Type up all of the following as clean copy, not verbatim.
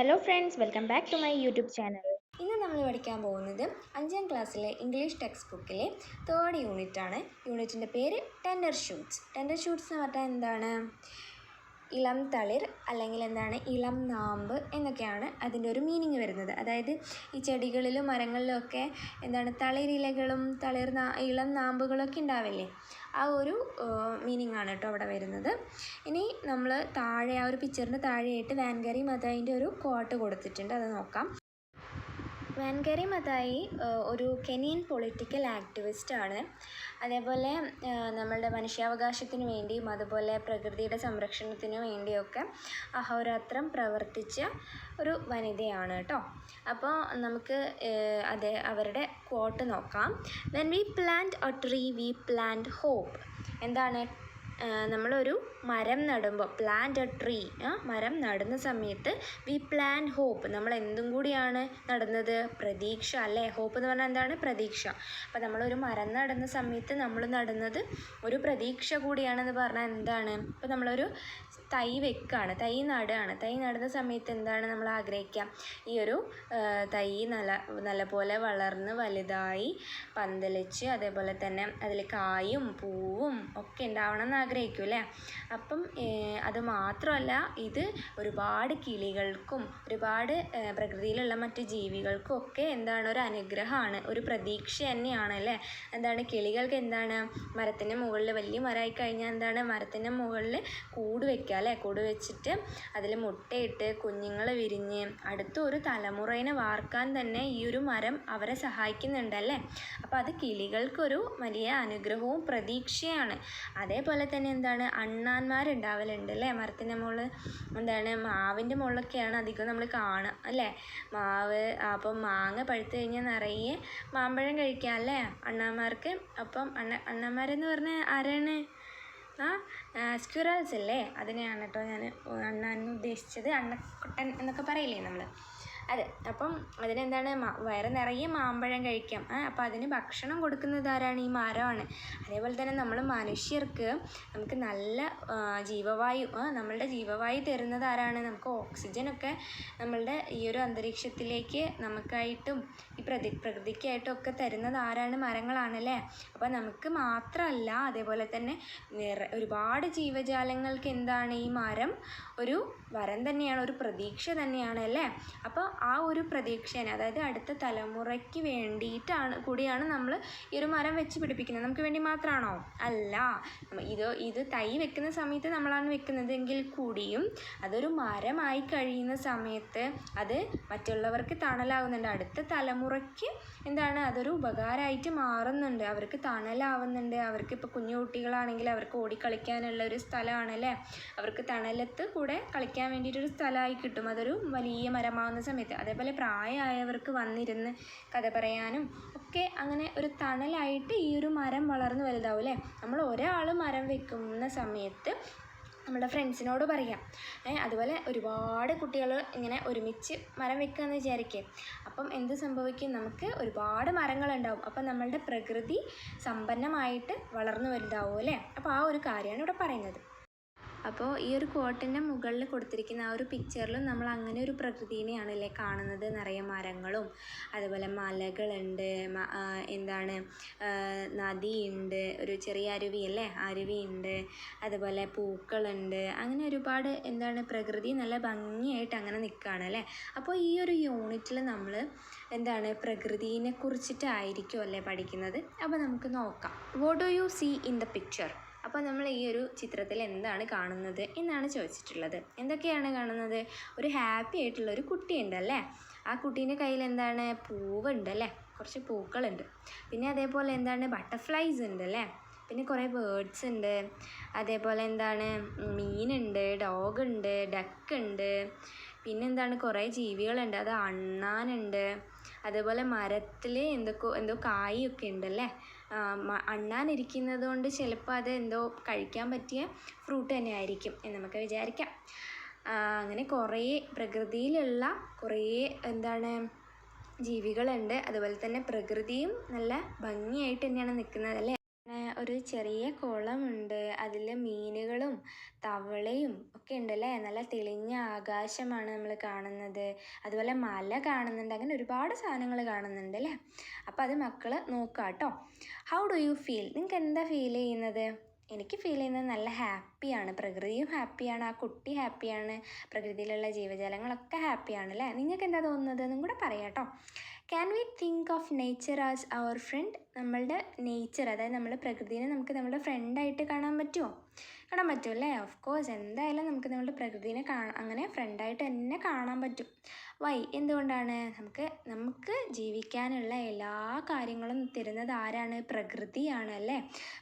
Hello friends, welcome back to my YouTube channel. ഇന്ന് നമ്മൾ പഠിക്കാൻ പോകുന്നത് 5ാം ക്ലാസ്സിലെ ഇംഗ്ലീഷ് ടെക്സ്റ്റ് ബുക്കിലെ 3rd യൂണിറ്റാണ്. യൂണിറ്റിൻ്റെ പേര് ടെൻഡർ ഷൂട്ട്സ്. ടെൻഡർ ഷൂട്ട്സ് എന്ന് പറഞ്ഞാൽ എന്താണ്? ഇളം തളിർ അല്ലെങ്കിൽ എന്താണ് ഇളം നാമ്പ് എന്നൊക്കെയാണ് അതിൻ്റെ ഒരു മീനിങ് വരുന്നത്. അതായത് ഈ ചെടികളിലും മരങ്ങളിലും ഒക്കെ എന്താണ് തളിരിലകളും ഇളം നാമ്പുകളൊക്കെ ഉണ്ടാവില്ലേ, ആ ഒരു മീനിങ് ആണ് കേട്ടോ അവിടെ വരുന്നത്. ഇനി നമ്മൾ താഴെ ആ ഒരു പിക്ചറിൻ്റെ താഴെയായിട്ട് വാൻഗാരി മതായിൻ്റെ ഒരു കോട്ട് കൊടുത്തിട്ടുണ്ട്, അത് നോക്കാം. വാൻഗാരി മതായി ഒരു കെനിയൻ പൊളിറ്റിക്കൽ ആക്ടിവിസ്റ്റാണ്. അതേപോലെ നമ്മളുടെ മനുഷ്യാവകാശത്തിന് വേണ്ടിയും അതുപോലെ പ്രകൃതിയുടെ സംരക്ഷണത്തിന് വേണ്ടിയൊക്കെ അഹോരാത്രം പ്രവർത്തിച്ച ഒരു വനിതയാണ് കേട്ടോ. അപ്പോൾ നമുക്ക് അവരുടെ ക്വോട്ട് നോക്കാം. When we plant a tree we plant hope. എന്താണ്? നമ്മളൊരു മരം നടുമ്പോൾ, പ്ലാന്റ് എ ട്രീ, മരം നടുന്ന സമയത്ത് വി പ്ലാൻ ഹോപ്പ്, നമ്മൾ എന്തും കൂടിയാണ് നടുന്നത്? പ്രതീക്ഷ അല്ലേ? ഹോപ്പ് എന്ന് പറഞ്ഞാൽ എന്താണ്? പ്രതീക്ഷ. അപ്പോൾ നമ്മളൊരു മരം നടുന്ന സമയത്ത് നമ്മൾ നടുന്നത് ഒരു പ്രതീക്ഷ കൂടിയാണെന്ന് പറഞ്ഞാൽ എന്താണ്? ഇപ്പോൾ നമ്മളൊരു തൈ വെക്കുകയാണ്, തൈ നടുന്ന സമയത്ത് എന്താണ് നമ്മൾ ആഗ്രഹിക്കുക? ഈ ഒരു തൈ നല്ലപോലെ വളർന്ന് വലുതായി പന്തലിച്ച് അതേപോലെ തന്നെ അതിൽ കായും പൂവും ഒക്കെ ഉണ്ടാവണം എന്ന് ആഗ്രഹിക്കും അല്ലേ? അപ്പം അത് മാത്രമല്ല, ഇത് ഒരുപാട് കിളികൾക്കും ഒരുപാട് പ്രകൃതിയിലുള്ള മറ്റ് ജീവികൾക്കും ഒക്കെ എന്താണ്? ഒരു അനുഗ്രഹമാണ്, ഒരു പ്രതീക്ഷ തന്നെയാണ് അല്ലേ? എന്താണ്? കിളികൾക്ക് എന്താണ്? മരത്തിൻ്റെ മുകളിൽ, വലിയ മരമായി കഴിഞ്ഞാൽ എന്താണ്? മരത്തിൻ്റെ മുകളിൽ കൂട് വെക്കുക അല്ലേ? കൂട് വെച്ചിട്ട് അതിൽ മുട്ടയിട്ട് കുഞ്ഞുങ്ങൾ വിരിഞ്ഞ് അടുത്ത ഒരു തലമുറയിനെ വാർക്കാൻ തന്നെ ഈ ഒരു മരം അവരെ സഹായിക്കുന്നുണ്ടല്ലേ? അപ്പോൾ അത് കിളികൾക്കൊരു വലിയ അനുഗ്രഹവും പ്രതീക്ഷയാണ്. അതേപോലെ തന്നെ എന്താണ്? അണ്ണാന്മാരുണ്ടാവലുണ്ട് അല്ലേ മരത്തിൻ്റെ മുകളിൽ? എന്താണ്? മാവിൻ്റെ മുകളിലൊക്കെയാണ് അധികം നമ്മൾ കാണുക അല്ലേ? മാവ്. അപ്പം മാങ്ങ പഴുത്ത് കഴിഞ്ഞാൽ നിറയെ മാമ്പഴം കഴിക്കാം അല്ലേ അണ്ണാന്മാർക്ക്? അപ്പം അണ്ണാന്മാരെന്ന് പറഞ്ഞാൽ ആരാണ്? സ്ക്വിറൽസ് അല്ലേ? അതിനെയാണ് കേട്ടോ ഞാൻ അണ്ണാൻ ഉദ്ദേശിച്ചത്. അണ്ണക്കുട്ടൻ എന്നൊക്കെ പറയില്ലേ നമ്മൾ, അതെ. അപ്പം അതിനെന്താണ്? വയറ് നിറയെ മാമ്പഴം കഴിക്കാം. അപ്പോൾ അതിന് ഭക്ഷണം കൊടുക്കുന്നത് ആരാണ്? ഈ മരമാണ്. അതേപോലെ തന്നെ നമ്മൾ മനുഷ്യർക്ക് നമുക്ക് നല്ല ജീവവായു, നമ്മളുടെ ജീവവായു തരുന്നത് ആരാണ്? നമുക്ക് ഓക്സിജനൊക്കെ നമ്മളുടെ ഈ ഒരു അന്തരീക്ഷത്തിലേക്ക് നമുക്കായിട്ടും ഈ പ്രകൃതിക്കായിട്ടും ഒക്കെ തരുന്നത് ആരാണ്? മരങ്ങളാണല്ലേ? അപ്പോൾ നമുക്ക് മാത്രമല്ല, അതേപോലെ തന്നെ ഒരുപാട് ജീവജാലങ്ങൾക്ക് എന്താണ്? ഈ മരം ഒരു വരം തന്നെയാണ്, ഒരു പ്രതീക്ഷ തന്നെയാണ് അല്ലേ? അപ്പോൾ ആ ഒരു പ്രതീക്ഷേനെ, അതായത് അടുത്ത തലമുറയ്ക്ക് വേണ്ടിയിട്ടാണ് കൂടിയാണ് നമ്മൾ ഈ ഒരു മരം വെച്ച് പിടിപ്പിക്കുന്നത്. നമുക്ക് വേണ്ടി മാത്രമാണോ? അല്ല. ഇത് തൈ വെക്കുന്ന സമയത്ത് നമ്മളാണ് വെക്കുന്നതെങ്കിൽ കൂടിയും അതൊരു മരമായി കഴിയുന്ന സമയത്ത് അത് മറ്റുള്ളവർക്ക് തണലാവുന്നുണ്ട്. അടുത്ത തലമുറയ്ക്ക് എന്താണ്? അതൊരു ഉപകാരമായിട്ട് മാറുന്നുണ്ട്, അവർക്ക് തണലാവുന്നുണ്ട്. അവർക്ക് ഇപ്പോൾ കുഞ്ഞു കുട്ടികളാണെങ്കിൽ അവർക്ക് ഓടിക്കളിക്കാനുള്ള ഒരു സ്ഥലമാണല്ലേ? അവർക്ക് തണലത്ത് കൂടെ കളിക്കാൻ വേണ്ടിയിട്ടൊരു സ്ഥലമായി കിട്ടും അതൊരു വലിയ മരമാവുന്ന സമയത്ത്. അതേപോലെ പ്രായമായവർക്ക് വന്നിരുന്ന് കഥ പറയാനും ഒക്കെ അങ്ങനെ ഒരു തണലായിട്ട് ഈ ഒരു മരം വളർന്ന് വലുതാവും അല്ലേ? നമ്മൾ ഒരാൾ മരം വെക്കുന്ന സമയത്ത് നമ്മുടെ ഫ്രണ്ട്സിനോട് പറയാം. അതുപോലെ ഒരുപാട് കുട്ടികൾ ഇങ്ങനെ ഒരുമിച്ച് മരം വെക്കുകയെന്ന് വിചാരിക്കുക. അപ്പം എന്ത് സംഭവിക്കും? നമുക്ക് ഒരുപാട് മരങ്ങളുണ്ടാവും. അപ്പം നമ്മളുടെ പ്രകൃതി സമ്പന്നമായിട്ട് വളർന്നു വലുതാവും അല്ലേ? അപ്പോൾ ആ ഒരു കാര്യമാണ് ഇവിടെ പറയുന്നത്. അപ്പോൾ ഈ ഒരു കോട്ടിൻ്റെ മുകളിൽ കൊടുത്തിരിക്കുന്ന ആ ഒരു പിക്ചറിലും നമ്മൾ അങ്ങനെ ഒരു പ്രകൃതിനെയാണല്ലേ കാണുന്നത്. നിറയെ മരങ്ങളും അതുപോലെ മലകളുണ്ട്, എന്താണ് നദിയുണ്ട്, ഒരു ചെറിയ അരുവിയല്ലേ, അരുവിയുണ്ട്, അതുപോലെ പൂക്കളുണ്ട്. അങ്ങനെ ഒരുപാട് എന്താണ് പ്രകൃതി നല്ല ഭംഗിയായിട്ട് അങ്ങനെ നിൽക്കുകയാണ് അല്ലേ? അപ്പോൾ ഈ ഒരു യൂണിറ്റിൽ നമ്മൾ എന്താണ് പ്രകൃതിയെ കുറിച്ചിട്ടായിരിക്കും അല്ലേ പഠിക്കുന്നത്. അപ്പോൾ നമുക്ക് നോക്കാം. What do you see in the picture? അപ്പോൾ നമ്മൾ ഈ ഒരു ചിത്രത്തിൽ എന്താണ് കാണുന്നത് എന്നാണ് ചോദിച്ചിട്ടുള്ളത്. എന്തൊക്കെയാണ് കാണുന്നത്? ഒരു ഹാപ്പി ആയിട്ടുള്ള ഒരു കുട്ടിയുണ്ടല്ലേ? ആ കുട്ടീൻ്റെ കയ്യിൽ എന്താണ്? പൂവുണ്ട് അല്ലേ? കുറച്ച് പൂക്കളുണ്ട്. പിന്നെ അതേപോലെ എന്താണ്? ബട്ടർഫ്ലൈസ് ഉണ്ട് അല്ലേ? പിന്നെ കുറേ ബേർഡ്സ് ഉണ്ട്. അതേപോലെ എന്താണ്? മീനുണ്ട്, ഡോഗുണ്ട്, ഡക്കുണ്ട്. പിന്നെന്താണ്? കുറേ ജീവികളുണ്ട്. അത് അണ്ണാനുണ്ട്. അതേപോലെ മരത്തിൽ എന്തോ കായൊക്കെ ഉണ്ടല്ലേ? അണ്ണാനിരിക്കുന്നത് കൊണ്ട് ചിലപ്പോൾ അത് എന്തോ കഴിക്കാൻ പറ്റിയ ഫ്രൂട്ട് തന്നെ ആയിരിക്കും എന്ന് നമുക്ക് വിചാരിക്കാം. അങ്ങനെ കുറേ പ്രകൃതിയിലുള്ള കുറേ എന്താണ് ജീവികളുണ്ട്. അതുപോലെ തന്നെ പ്രകൃതിയും നല്ല ഭംഗിയായിട്ട് തന്നെയാണ് നിൽക്കുന്നത് അല്ലേ? ഒരു ചെറിയ കുളമുണ്ട്. അതിൽ മീനുകളും തവളയും ഒക്കെ ഉണ്ടല്ലേ. നല്ല തെളിഞ്ഞ ആകാശമാണ് നമ്മൾ കാണുന്നത്. അതുപോലെ മല കാണുന്നുണ്ട്. അങ്ങനെ ഒരുപാട് സാധനങ്ങൾ കാണുന്നുണ്ട് അല്ലേ. അപ്പോൾ അത് മക്കൾ നോക്കുക കേട്ടോ. How do you feel? നിങ്ങൾക്ക് എന്താ ഫീൽ ചെയ്യുന്നത്? എനിക്ക് ഫീൽ ചെയ്യുന്നത് നല്ല ഹാപ്പിയാണ്. പ്രകൃതിയും ഹാപ്പിയാണ്, ആ കുട്ടി ഹാപ്പിയാണ്, പ്രകൃതിയിലുള്ള ജീവജാലങ്ങളൊക്കെ ഹാപ്പിയാണ് അല്ലേ. നിങ്ങൾക്ക് എന്താ തോന്നുന്നത് എന്നും കൂടെ പറയാം കേട്ടോ. Can we think of nature as our friend? നമ്മളുടെ നേച്ചർ, അതായത് നമ്മുടെ പ്രകൃതിനെ നമുക്ക് നമ്മുടെ ഫ്രണ്ടായിട്ട് കാണാൻ പറ്റുമോ? കാണാൻ പറ്റും അല്ലേ. ഓഫ് കോഴ്സ്, എന്തായാലും നമുക്ക് നമ്മുടെ പ്രകൃതിനെ അങ്ങനെ ഫ്രണ്ടായിട്ട് തന്നെ കാണാൻ പറ്റും. വൈ? എന്തുകൊണ്ടാണ്? നമുക്ക് ജീവിക്കാനുള്ള എല്ലാ കാര്യങ്ങളും തരുന്നത് ആരാണ്? പ്രകൃതിയാണ് അല്ലേ.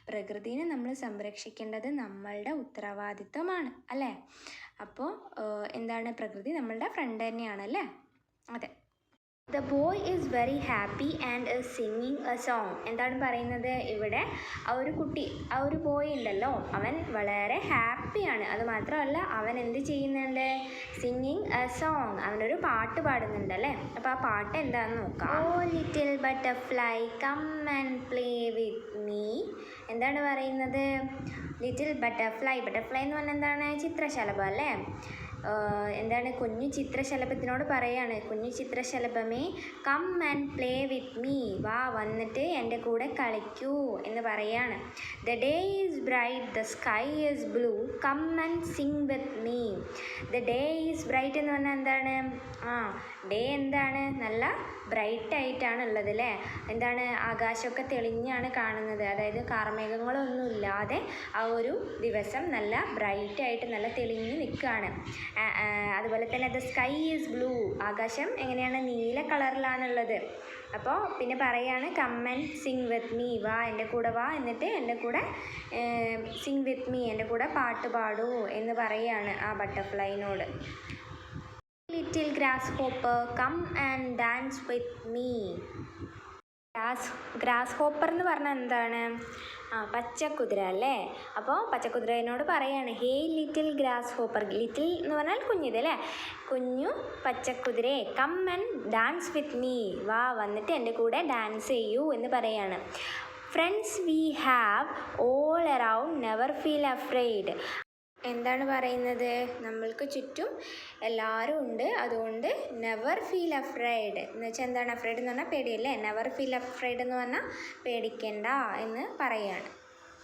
പ്രകൃതിനെ നമ്മൾ സംരക്ഷിക്കേണ്ടത് നമ്മളുടെ ഉത്തരവാദിത്തമാണ് അല്ലേ. അപ്പോൾ എന്താണ്, പ്രകൃതി നമ്മളുടെ ഫ്രണ്ട് തന്നെയാണ് അല്ലേ. അതെ. The boy is very happy and is singing A song. എന്താണ് പറയുന്നത് ഇവിടെ? ആ ഒരു കുട്ടി, ആ ഒരു ബോയ് ഉണ്ടല്ലോ, അവൻ വളരെ ഹാപ്പിയാണ്. അത് മാത്രമല്ല, അവൻ എന്ത് ചെയ്യുന്നുണ്ട്? സിംഗിങ് എ സോങ്, അവനൊരു പാട്ട് പാടുന്നുണ്ട് അല്ലേ. അപ്പോൾ ആ പാട്ട് എന്താണെന്ന് നോക്കാം. Oh little butterfly come and play with me. എന്താണ് പറയുന്നത്? Little butterfly. ബട്ടർഫ്ലൈ എന്ന് പറഞ്ഞാൽ എന്താണ്? ചിത്രശലഭം അല്ലേ. എന്താണ്, കുഞ്ഞു ചിത്രശലഭത്തിനോട് പറയാണ്, കുഞ്ഞു ചിത്രശലഭമേ come and play with me, വാ വന്നിട്ട് എൻ്റെ കൂടെ കളിക്കൂ എന്ന് പറയാണ്. The day is bright, the sky is blue, come and sing with me. The day is bright എന്ന് പറഞ്ഞാൽ എന്താണ്? ഡേ എന്താണ്? നല്ല ബ്രൈറ്റ് ആയിട്ടാണ് ഉള്ളത് അല്ലേ. എന്താണ്, ആകാശമൊക്കെ തെളിഞ്ഞാണ് കാണുന്നത്. അതായത് കാർമേഘങ്ങളൊന്നും ഇല്ലാതെ ആ ഒരു ദിവസം നല്ല ബ്രൈറ്റ് ആയിട്ട് നല്ല തെളിഞ്ഞ് നിൽക്കുകയാണ്. അതുപോലെ തന്നെ ദ സ്കൈ ഈസ് ബ്ലൂ, ആകാശം എങ്ങനെയാണ്? നീല കളറിലാണുള്ളത്. അപ്പോൾ പിന്നെ പറയാണ് come and sing with me, വാ എൻ്റെ കൂടെ വാ, എന്നിട്ട് എൻ്റെ കൂടെ സിംഗ് വിത്ത് മീ, എൻ്റെ കൂടെ പാട്ട് പാടൂ എന്ന് പറയാണ് ആ ബട്ടർഫ്ലൈനോട്. Little grasshopper come and dance with me. Grasshopper എന്ന് പറഞ്ഞാൽ എന്താണ്? പച്ചക്കുതിര അല്ലേ. അപ്പോൾ പച്ചക്കുതിരനോട് പറയാണ് hey little grasshopper. Little എന്ന് പറഞ്ഞാൽ കുഞ്ഞിത് അല്ലേ. കുഞ്ഞു പച്ചക്കുതിരേ come and dance with me, വാ വന്നിട്ട് എൻ്റെ കൂടെ ഡാൻസ് ചെയ്യൂ എന്ന് പറയാണ്. Friends we have all around, never feel afraid. എന്താണ് പറയുന്നത്? നമ്മൾക്ക് ചുറ്റും എല്ലാവരും ഉണ്ട്, അതുകൊണ്ട് നെവർ ഫീൽ അഫ്രൈഡ് എന്ന് വെച്ചാൽ എന്താണ്? അഫ്രൈഡ് എന്ന് പറഞ്ഞാൽ പേടിയല്ലേ. നെവർ ഫീൽ അഫ്രൈഡ് എന്ന് പറഞ്ഞാൽ പേടിക്കണ്ട എന്ന് പറയാണ്.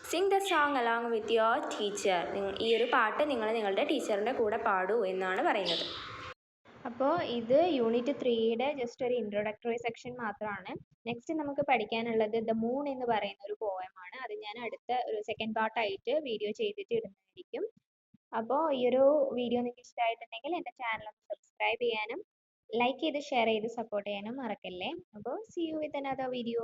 Singh the song along with your teacher. ഈ ഒരു പാട്ട് നിങ്ങൾ നിങ്ങളുടെ ടീച്ചറിൻ്റെ കൂടെ പാടൂ എന്നാണ് പറയുന്നത്. അപ്പോൾ ഇത് യൂണിറ്റ് 3യുടെ ജസ്റ്റ് ഒരു ഇൻട്രൊഡക്ടറി സെക്ഷൻ മാത്രമാണ്. നെക്സ്റ്റ് നമുക്ക് പഠിക്കാനുള്ളത് ദ മൂൺ എന്ന് പറയുന്ന ഒരു പോയമാണ്. അത് ഞാൻ അടുത്ത ഒരു സെക്കൻഡ് പാർട്ടായിട്ട് വീഡിയോ ചെയ്തിട്ട് ഇടുന്നതായിരിക്കും. അപ്പോൾ ഈ ഒരു വീഡിയോ നിങ്ങൾക്ക് ഇഷ്ടമായിട്ടുണ്ടെങ്കിൽ എൻ്റെ ചാനൽ ഒന്ന് സബ്സ്ക്രൈബ് ചെയ്യാനും ലൈക്ക് ചെയ്ത് ഷെയർ ചെയ്ത് സപ്പോർട്ട് ചെയ്യാനും മറക്കല്ലേ. അപ്പോൾ see you with another video.